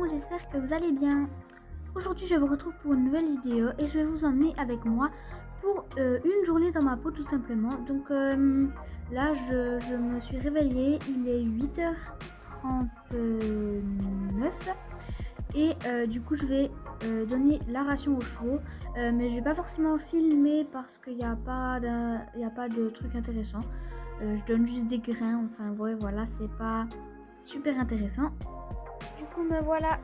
monde, j'espère que vous allez bien. Aujourd'hui je vous retrouve pour une nouvelle vidéo et je vais vous emmener avec moi pour une journée dans ma peau tout simplement. Donc là je me suis réveillée, il est 8h39 et du coup je vais donner la ration aux chevaux, mais je vais pas forcément filmer parce qu'il n'y a pas de truc intéressant. Je donne juste des grains, enfin ouais, voilà, c'est pas super intéressant. Du coup me voilà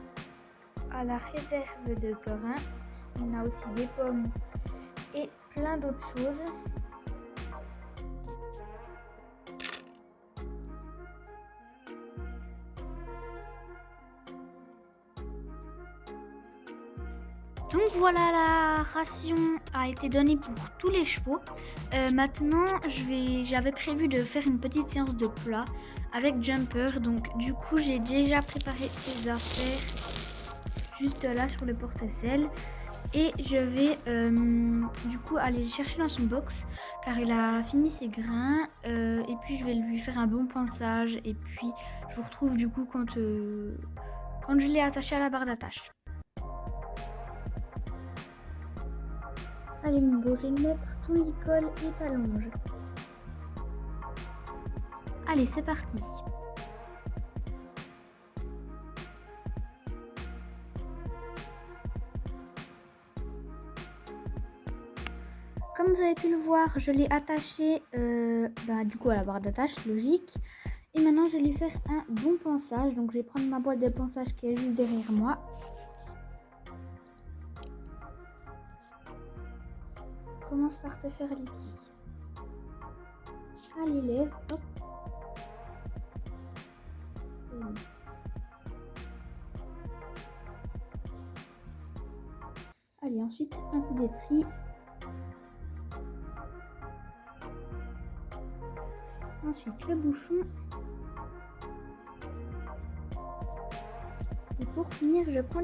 à la réserve de grains. On a aussi des pommes et plein d'autres choses. Donc voilà, la ration a été donnée pour tous les chevaux. Maintenant, j'avais prévu de faire une petite séance de plat avec Jumper. Donc du coup, j'ai déjà préparé ses affaires juste là sur le porte-sel. Et je vais du coup aller le chercher dans son box car il a fini ses grains. Et puis je vais lui faire un bon pansage. Et puis je vous retrouve du coup quand je l'ai attaché à la barre d'attache. Allez mon beau, je vais mettre ton licol et ta longe. Allez, c'est parti. Comme vous avez pu le voir, je l'ai attaché du coup à la barre d'attache, logique. Et maintenant, je vais lui faire un bon pansage. Donc, je vais prendre ma boîte de pansage qui est juste derrière moi. Commence par te faire les pieds. Allez, lève, hop. C'est bon. Allez, ensuite, un coup d'étri. Ensuite, le bouchon. Et pour finir, je prends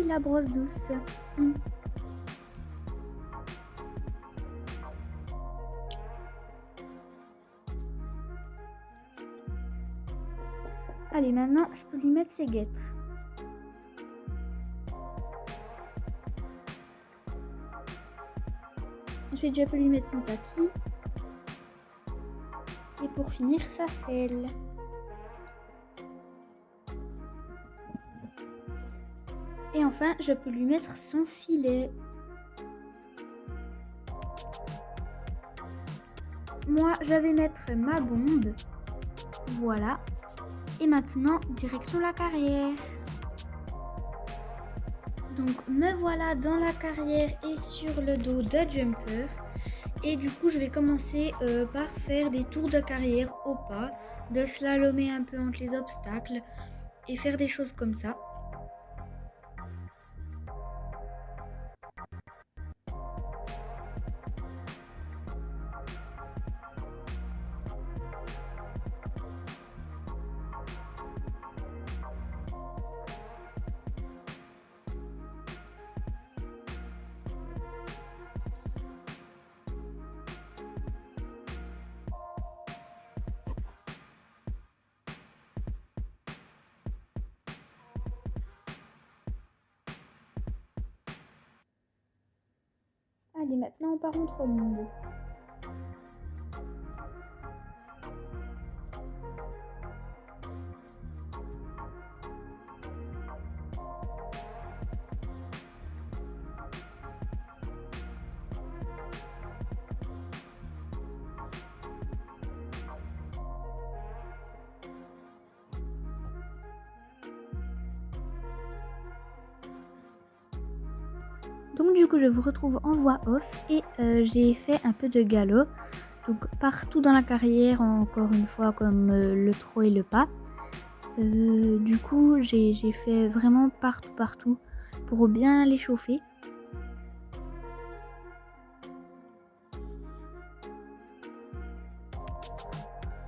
la brosse douce. Allez, maintenant, je peux lui mettre ses guêtres. Ensuite, je peux lui mettre son tapis. Et pour finir, sa selle. Et enfin, je peux lui mettre son filet. Moi, je vais mettre ma bombe. Voilà. Et maintenant, direction la carrière. Donc, me voilà dans la carrière et sur le dos de Jumper. Et du coup, je vais commencer par faire des tours de carrière au pas, de slalomer un peu entre les obstacles et faire des choses comme ça. Allez, maintenant on part entre monde. Donc du coup je vous retrouve en voix off et j'ai fait un peu de galop. Donc partout dans la carrière, encore une fois comme le trot et le pas. Du coup j'ai fait vraiment partout pour bien les chauffer.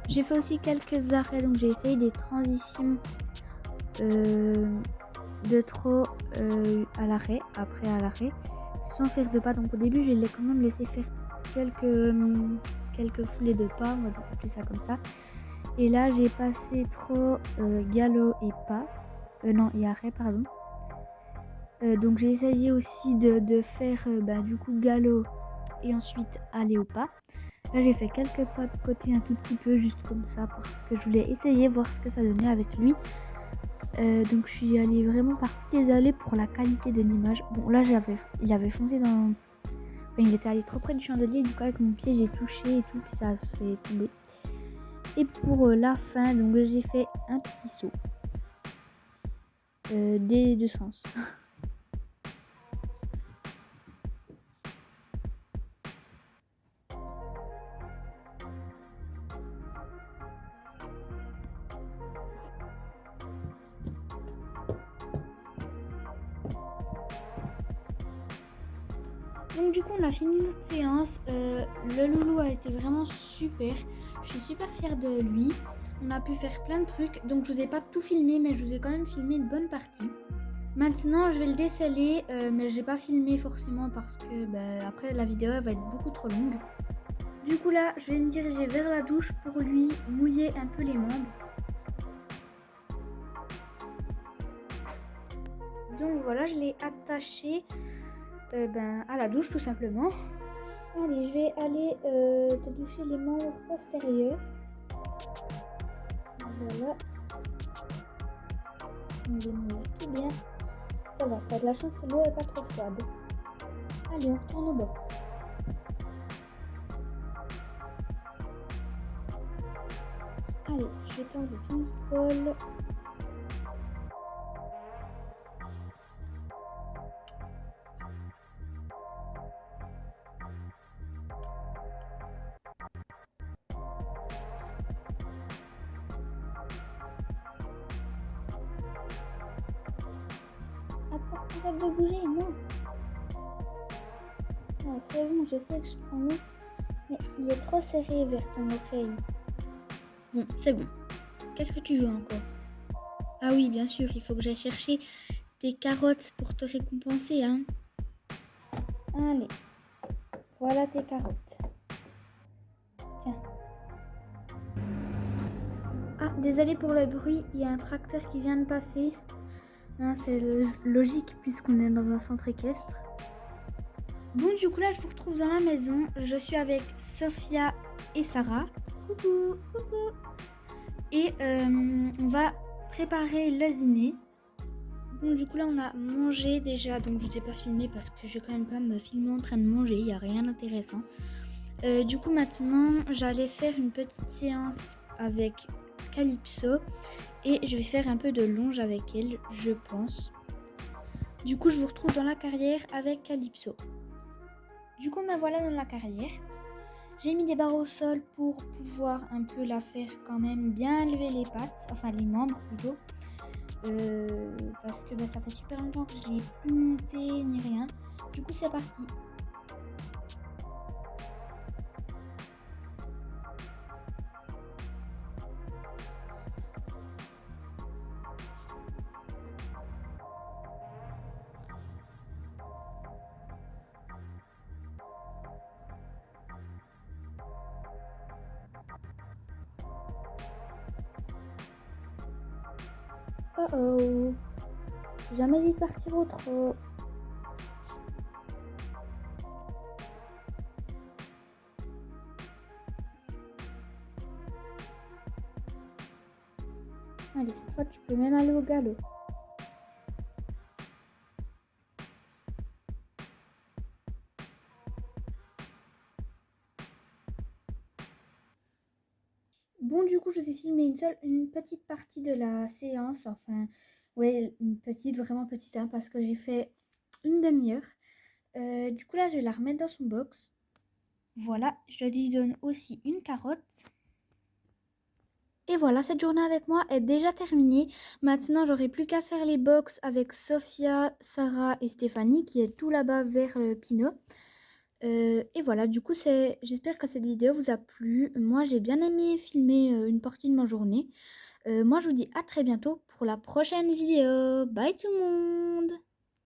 J'ai fait aussi quelques arrêts, donc j'ai essayé des transitions de trot à l'arrêt, après à l'arrêt, sans faire de pas. Donc au début, je l'ai quand même laissé faire quelques foulées de pas, on va appeler ça comme ça. Et là, j'ai passé trot, galop et pas. Non, il y a arrêt, pardon. Donc j'ai essayé aussi de faire du coup galop et ensuite aller au pas. Là j'ai fait quelques pas de côté un tout petit peu juste comme ça parce que je voulais essayer voir ce que ça donnait avec lui. Donc je suis allée vraiment par toutes les allées pour la qualité de l'image. Bon là il avait foncé dans... Enfin, il était allé trop près du chandelier, du coup avec mon pied j'ai touché et tout puis ça a fait tomber. Et pour la fin donc j'ai fait un petit saut des deux sens. Donc du coup on a fini notre séance, le loulou a été vraiment super, je suis super fière de lui, on a pu faire plein de trucs, donc je vous ai pas tout filmé mais je vous ai quand même filmé une bonne partie. Maintenant je vais le déceler mais j'ai pas filmé forcément parce que après la vidéo elle va être beaucoup trop longue. Du coup là je vais me diriger vers la douche pour lui mouiller un peu les membres. Donc voilà, je l'ai attaché à la douche tout simplement. Allez, je vais aller te doucher les membres postérieurs. Voilà. On les mouille tout bien. Ça va, t'as de la chance, l'eau est pas trop froide. Allez, on retourne au box. Allez, je vais t'enlever ton col. Attends, arrête de bouger, non. Ah, c'est bon, je sais que je prends l'eau, mais il est trop serré vers ton oreille. Bon, c'est bon. Qu'est-ce que tu veux encore? Ah oui, bien sûr, il faut que j'aille chercher tes carottes pour te récompenser, hein. Allez, voilà tes carottes. Tiens. Ah, désolé pour le bruit, il y a un tracteur qui vient de passer. Hein, c'est logique puisqu'on est dans un centre équestre. Bon, du coup là, je vous retrouve dans la maison. Je suis avec Sophia et Sarah. Coucou, coucou. Et on va préparer le dîner. Bon, du coup là, on a mangé déjà. Donc je ne vous ai pas filmé parce que je vais quand même pas me filmer en train de manger. Il n'y a rien d'intéressant. Du coup maintenant, j'allais faire une petite séance avec Calypso. Et je vais faire un peu de longe avec elle, je pense. Du coup, je vous retrouve dans la carrière avec Calypso. Du coup, me voilà dans la carrière. J'ai mis des barres au sol pour pouvoir un peu la faire quand même bien lever les pattes, enfin les membres plutôt. Parce que ça fait super longtemps que je ne l'ai plus monté ni rien. Du coup, c'est parti. Oh oh, j'ai jamais dit de partir au trot. Allez, cette fois tu peux même aller au galop. Bon, du coup, je vous ai filmé une petite partie de la séance. Enfin, ouais, une petite, vraiment petite, hein, parce que j'ai fait une demi-heure. Du coup, là, je vais la remettre dans son box. Voilà, je lui donne aussi une carotte. Et voilà, cette journée avec moi est déjà terminée. Maintenant, j'aurai plus qu'à faire les box avec Sophia, Sarah et Stéphanie, qui est tout là-bas vers le Pinot. Et voilà, du coup, j'espère que cette vidéo vous a plu. Moi, j'ai bien aimé filmer une partie de ma journée. Moi, je vous dis à très bientôt pour la prochaine vidéo. Bye tout le monde!